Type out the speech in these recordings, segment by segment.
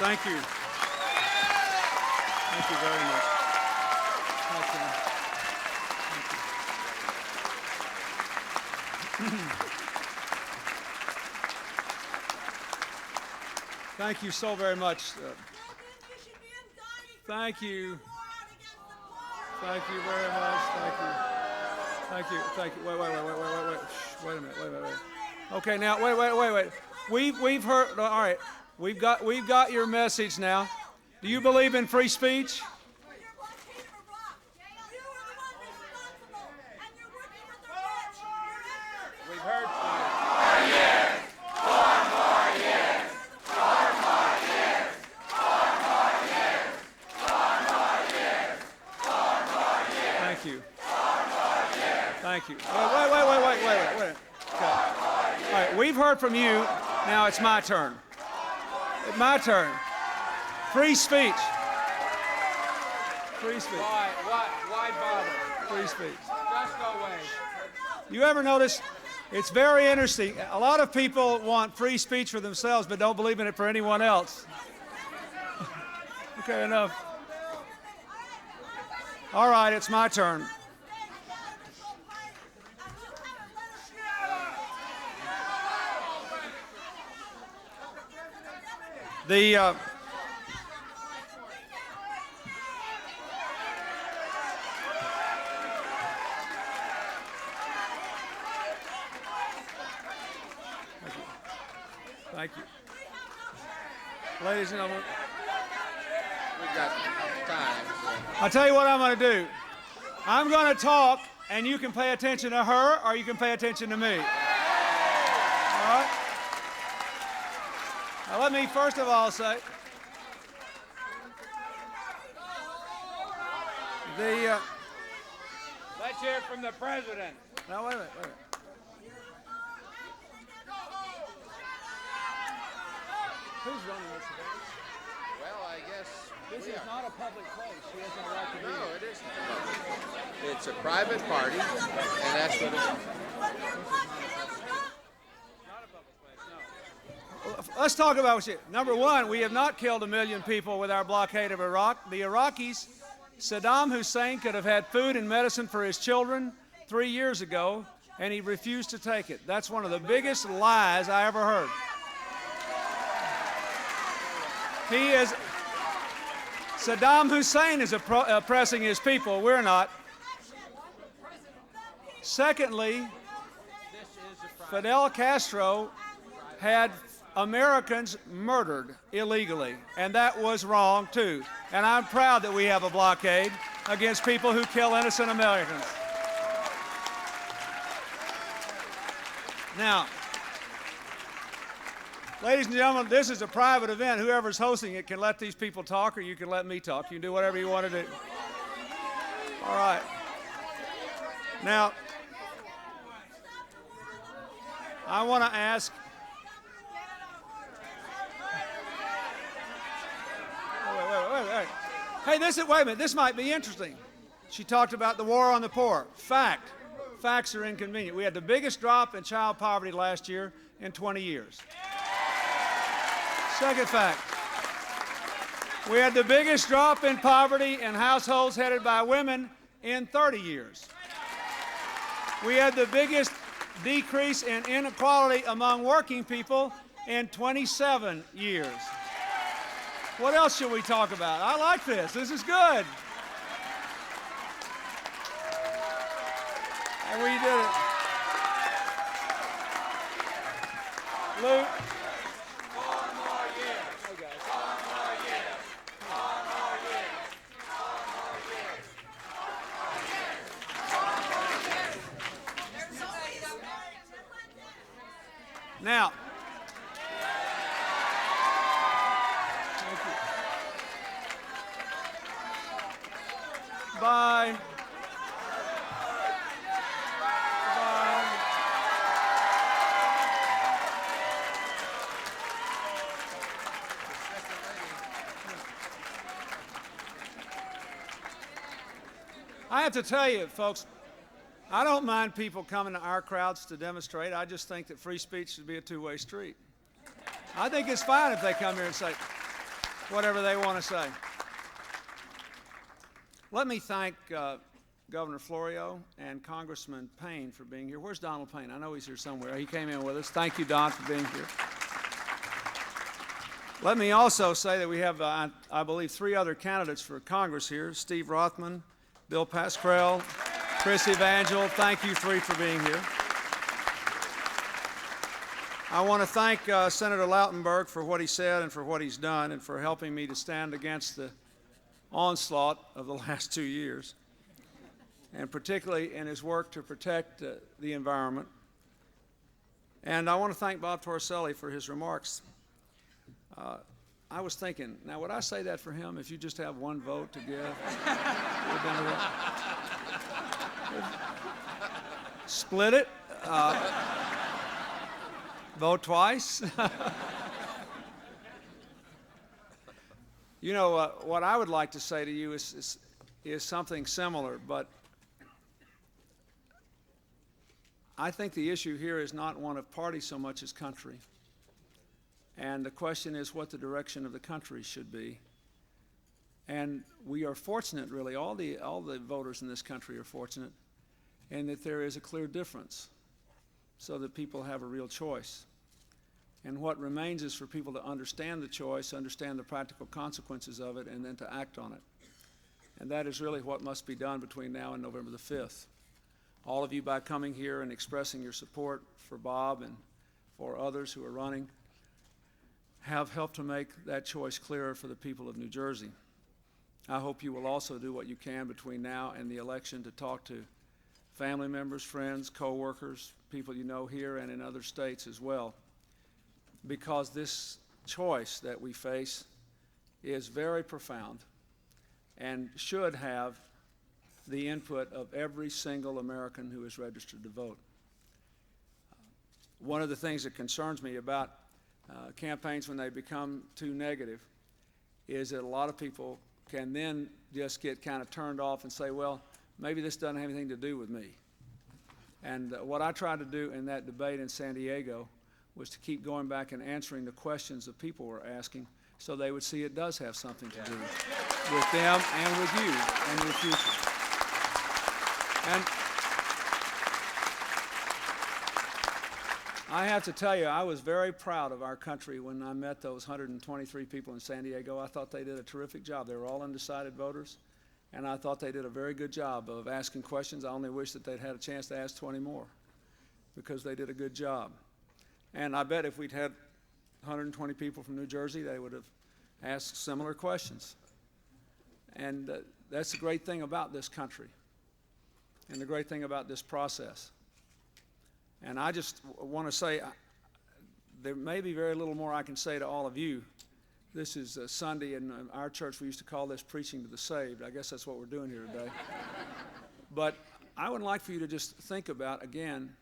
Thank you. Thank you very much. Thank you so very much. Thank you. Thank you very much. Thank you. Thank you. Thank you. Wait. Shh, wait a minute. Okay, now wait. We've heard. All right. We've got your message now. Do you believe in free speech? We've heard from you. Thank you. Thank you. Wait. Okay. All right, we've heard from you. Now it's my turn. My turn. Free speech. Free speech. Why bother? Free speech. Just go away. You ever notice? It's very interesting. A lot of people want free speech for themselves but don't believe in it for anyone else. Okay, enough. All right, it's my turn. Thank you. Ladies and gentlemen, We've got time. I'll tell you what I'm going to do. I'm going to talk, and you can pay attention to her, or you can pay attention to me. All right? Now, let me first of all say, Let's hear it from the president. now wait a minute. Who's running this debate? Well, I guess This is not a public place. She has no right to be No, here. it isn't. It's a private party, and that's what it's. Not a public place, no. Let's talk about what shit. Number one, we have not killed 1 million people with our blockade of Iraq. The Iraqis, Saddam Hussein could have had food and medicine for his children 3 years ago, and he refused to take it. That's one of the biggest lies I ever heard. Saddam Hussein is oppressing his people. We're not. Secondly, Fidel Castro had Americans murdered illegally, and that was wrong too. And I'm proud that we have a blockade against people who kill innocent Americans. Now, ladies and gentlemen, this is a private event. Whoever's hosting it can let these people talk, or you can let me talk. You can do whatever you want to do. All right. Now, I want to ask. Wait. Hey, wait a minute. This might be interesting. She talked about the war on the poor. Fact. Facts are inconvenient. We had the biggest drop in child poverty last year in 20 years. Second fact. We had the biggest drop in poverty in households headed by women in 30 years. We had the biggest decrease in inequality among working people in 27 years. What else should we talk about? I like this. This is good. And we did it. Luke. Now, bye. I have to tell you, folks, I don't mind people coming to our crowds to demonstrate. I just think that free speech should be a two-way street. I think it's fine if they come here and say, whatever they want to say. Let me thank Governor Florio and Congressman Payne for being here. Where's Donald Payne? I know he's here somewhere. He came in with us. Thank you, Don, for being here. Let me also say that we have, I believe, 3 other candidates for Congress here: Steve Rothman, Bill Pascrell, Chris Evangel. Thank you 3 for being here. I want to thank Senator Lautenberg for what he said and for what he's done and for helping me to stand against the onslaught of the last 2 years, and particularly in his work to protect the environment. And I want to thank Bob Torricelli for his remarks. I was thinking, now would I say that for him if you just have 1 vote to give? Split it. Vote twice. You know, what I would like to say to you is something similar, but I think the issue here is not one of party so much as country. And the question is what the direction of the country should be. And we are fortunate, really, all the voters in this country are fortunate, in that there is a clear difference so that people have a real choice. And what remains is for people to understand the choice, understand the practical consequences of it, and then to act on it. And that is really what must be done between now and November the 5th. All of you, by coming here and expressing your support for Bob and for others who are running, have helped to make that choice clearer for the people of New Jersey. I hope you will also do what you can between now and the election to talk to family members, friends, co-workers, people you know here and in other states as well, because this choice that we face is very profound and should have the input of every single American who is registered to vote. One of the things that concerns me about campaigns when they become too negative is that a lot of people can then just get kind of turned off and say, well, maybe this doesn't have anything to do with me. And what I tried to do in that debate in San Diego was to keep going back and answering the questions that people were asking so they would see it does have something to do with them and with you and your future. And I have to tell you, I was very proud of our country when I met those 123 people in San Diego. I thought they did a terrific job. They were all undecided voters, and I thought they did a very good job of asking questions. I only wish that they'd had a chance to ask 20 more because they did a good job. And I bet if we'd had 120 people from New Jersey, they would have asked similar questions. And that's the great thing about this country and the great thing about this process. And I just want to say, there may be very little more I can say to all of you. This is Sunday, and in our church we used to call this preaching to the saved. I guess that's what we're doing here today. But I would like for you to just think about, again,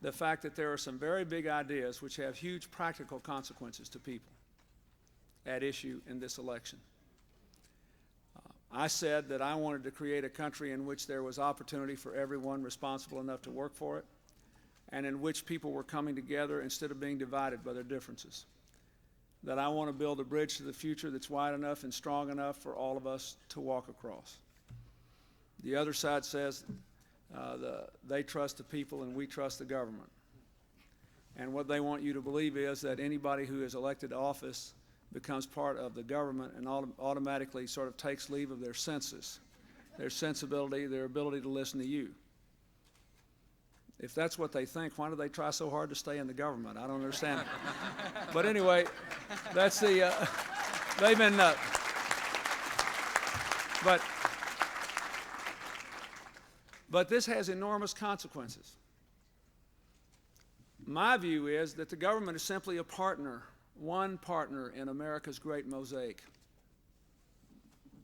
the fact that there are some very big ideas which have huge practical consequences to people at issue in this election. I said that I wanted to create a country in which there was opportunity for everyone responsible enough to work for it, and in which people were coming together instead of being divided by their differences. That I want to build a bridge to the future that's wide enough and strong enough for all of us to walk across. The other side says they trust the people and we trust the government. And what they want you to believe is that anybody who is elected to office becomes part of the government and automatically sort of takes leave of their senses, their sensibility, their ability to listen to you. If that's what they think, why do they try so hard to stay in the government? I don't understand it. But anyway, that's the, they've been, but this has enormous consequences. My view is that the government is simply a partner, one partner in America's great mosaic.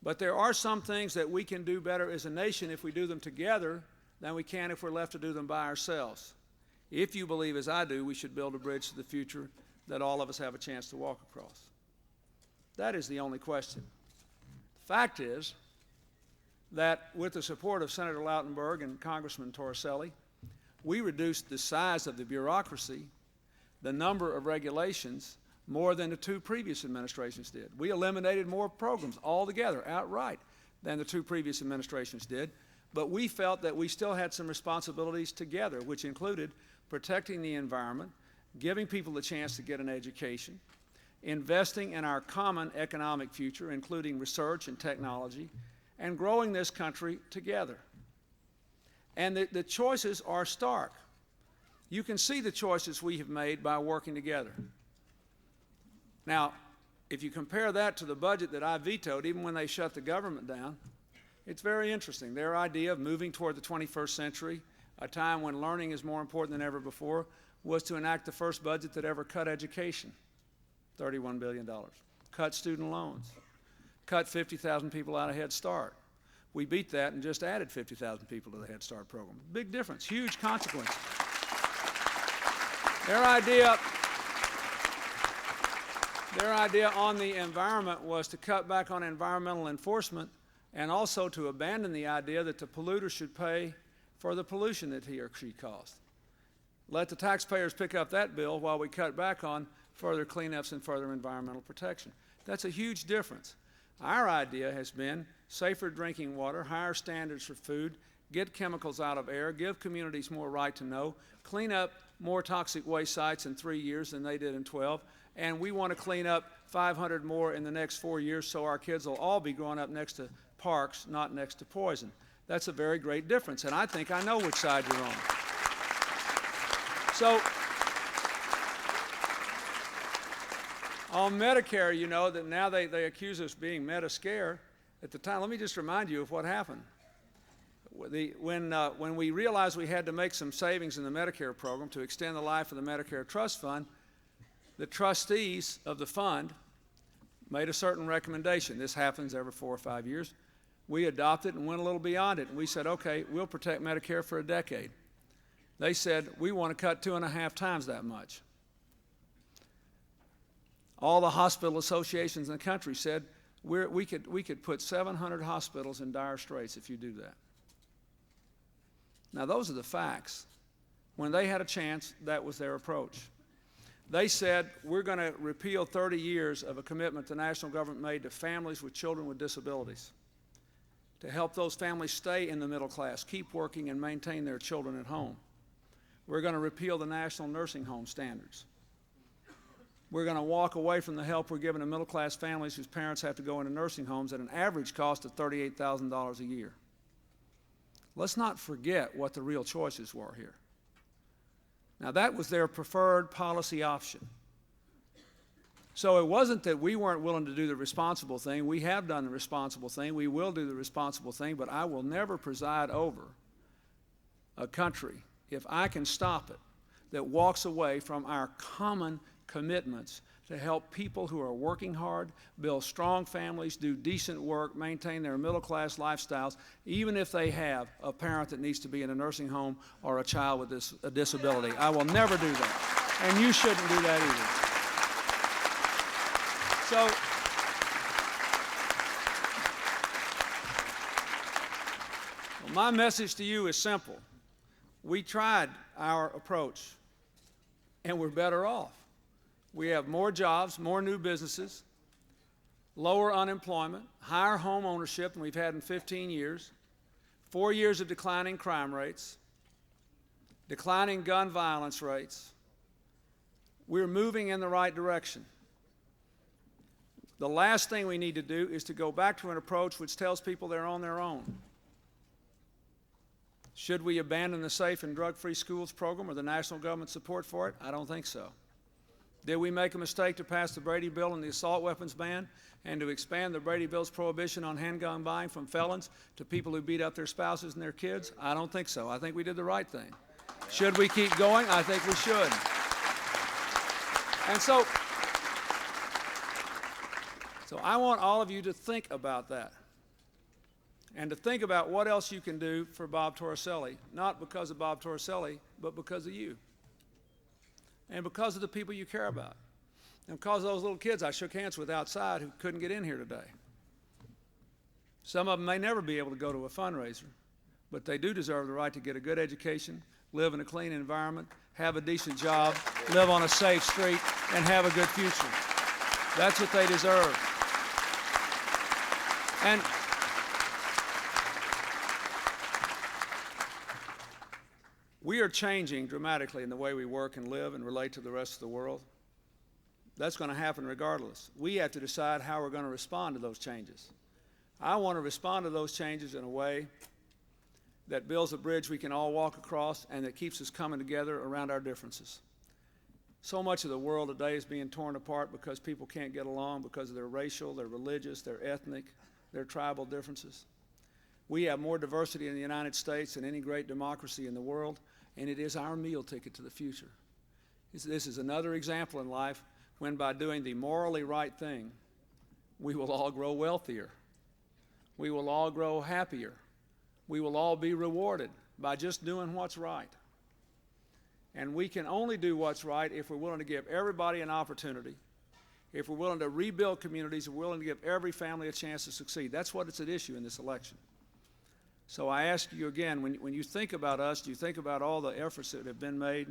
But there are some things that we can do better as a nation if we do them together than we can if we're left to do them by ourselves. If you believe, as I do, we should build a bridge to the future that all of us have a chance to walk across. That is the only question. The fact is that with the support of Senator Lautenberg and Congressman Torricelli, we reduced the size of the bureaucracy, the number of regulations, more than the two previous administrations did. We eliminated more programs altogether, outright, than the two previous administrations did. But we felt that we still had some responsibilities together, which included protecting the environment, giving people the chance to get an education, investing in our common economic future, including research and technology, and growing this country together. And the choices are stark. You can see the choices we have made by working together. Now, if you compare that to the budget that I vetoed, even when they shut the government down, it's very interesting. Their idea of moving toward the 21st century, a time when learning is more important than ever before, was to enact the first budget that ever cut education, $31 billion, cut student loans, cut 50,000 people out of Head Start. We beat that and just added 50,000 people to the Head Start program. Big difference, huge consequences. Their idea on the environment was to cut back on environmental enforcement and also to abandon the idea that the polluter should pay for the pollution that he or she caused. Let the taxpayers pick up that bill while we cut back on further cleanups and further environmental protection. That's a huge difference. Our idea has been safer drinking water, higher standards for food, get chemicals out of air, give communities more right to know, clean up more toxic waste sites in 3 years than they did in 12, and we want to clean up 500 more in the next 4 years so our kids will all be growing up next to parks, not next to poison. That's a very great difference, and I think I know which side you're on. So, on Medicare, you know that now they accuse us of being meta-scare. At the time, let me just remind you of what happened. When we realized we had to make some savings in the Medicare program to extend the life of the Medicare Trust Fund, the trustees of the fund made a certain recommendation. This happens every 4 or 5 years. We adopted and went a little beyond it, and we said, okay, we'll protect Medicare for a decade. They said, we want to cut 2.5 times that much. All the hospital associations in the country said, we could put 700 hospitals in dire straits if you do that. Now, those are the facts. When they had a chance, that was their approach. They said, we're going to repeal 30 years of a commitment the national government made to families with children with disabilities, to help those families stay in the middle class, keep working, and maintain their children at home. We're going to repeal the national nursing home standards. We're going to walk away from the help we're giving to middle-class families whose parents have to go into nursing homes at an average cost of $38,000 a year. Let's not forget what the real choices were here. Now, that was their preferred policy option. So it wasn't that we weren't willing to do the responsible thing. We have done the responsible thing. We will do the responsible thing, but I will never preside over a country, if I can stop it, that walks away from our common commitments to help people who are working hard, build strong families, do decent work, maintain their middle-class lifestyles, even if they have a parent that needs to be in a nursing home or a child with a disability. I will never do that, and you shouldn't do that either. So, my message to you is simple. We tried our approach, and we're better off. We have more jobs, more new businesses, lower unemployment, higher home ownership than we've had in 15 years, 4 years of declining crime rates, declining gun violence rates. We're moving in the right direction. The last thing we need to do is to go back to an approach which tells people they're on their own. Should we abandon the Safe and Drug-Free Schools program or the national government support for it? I don't think so. Did we make a mistake to pass the Brady Bill and the assault weapons ban and to expand the Brady Bill's prohibition on handgun buying from felons to people who beat up their spouses and their kids? I don't think so. I think we did the right thing. Should we keep going? I think we should. And so I want all of you to think about that and to think about what else you can do for Bob Torricelli, not because of Bob Torricelli, but because of you. And because of the people you care about. And because of those little kids I shook hands with outside who couldn't get in here today. Some of them may never be able to go to a fundraiser, but they do deserve the right to get a good education, live in a clean environment, have a decent job, live on a safe street, and have a good future. That's what they deserve. And we are changing dramatically in the way we work and live and relate to the rest of the world. That's going to happen regardless. We have to decide how we're going to respond to those changes. I want to respond to those changes in a way that builds a bridge we can all walk across and that keeps us coming together around our differences. So much of the world today is being torn apart because people can't get along because of their racial, their religious, their ethnic, their tribal differences. We have more diversity in the United States than any great democracy in the world, and it is our meal ticket to the future. This is another example in life when by doing the morally right thing, we will all grow wealthier. We will all grow happier. We will all be rewarded by just doing what's right. And we can only do what's right if we're willing to give everybody an opportunity, if we're willing to rebuild communities, if we're willing to give every family a chance to succeed. That's what it's at issue in this election. So I ask you again, when you think about us, do you think about all the efforts that have been made?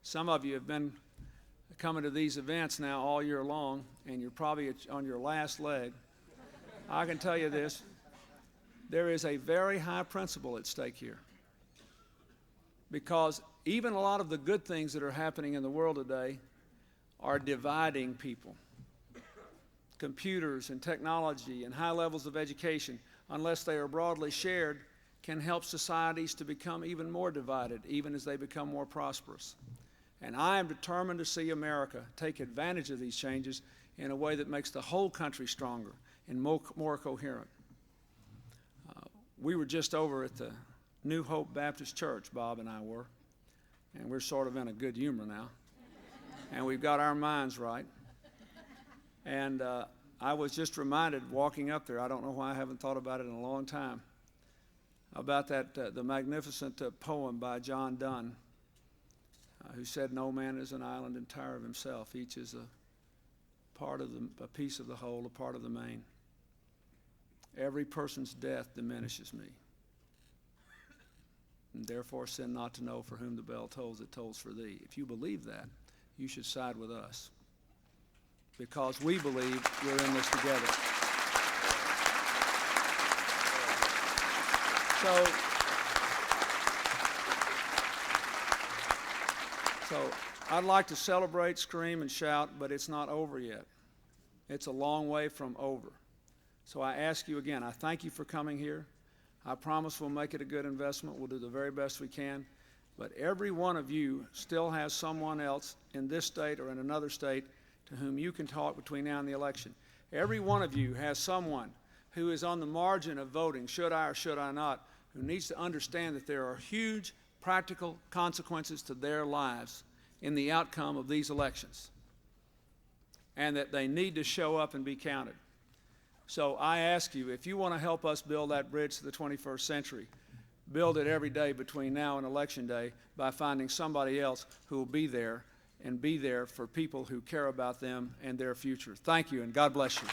Some of you have been coming to these events now all year long, and you're probably on your last leg. I can tell you this, there is a very high principle at stake here. Because even a lot of the good things that are happening in the world today are dividing people. Computers and technology and high levels of education, unless they are broadly shared, can help societies to become even more divided, even as they become more prosperous. And I am determined to see America take advantage of these changes in a way that makes the whole country stronger and more coherent. We were just over at the New Hope Baptist Church, Bob and I were, and we're sort of in a good humor now, and we've got our minds right. And I was just reminded walking up there, I don't know why I haven't thought about it in a long time, about that the magnificent poem by John Donne, who said, "No man is an island entire of himself. Each is a piece of the whole, a part of the main. Every person's death diminishes me. And therefore sin not to know for whom the bell tolls, it tolls for thee." If you believe that, you should side with us, because we believe we're in this together. So I'd like to celebrate, scream, and shout, but it's not over yet. It's a long way from over. So I ask you again, I thank you for coming here. I promise we'll make it a good investment. We'll do the very best we can. But every one of you still has someone else in this state or in another state to whom you can talk between now and the election. Every one of you has someone who is on the margin of voting, should I or should I not, who needs to understand that there are huge practical consequences to their lives in the outcome of these elections, and that they need to show up and be counted. So I ask you, if you want to help us build that bridge to the 21st century, build it every day between now and Election Day by finding somebody else who will be there and be there for people who care about them and their future. Thank you, and God bless you.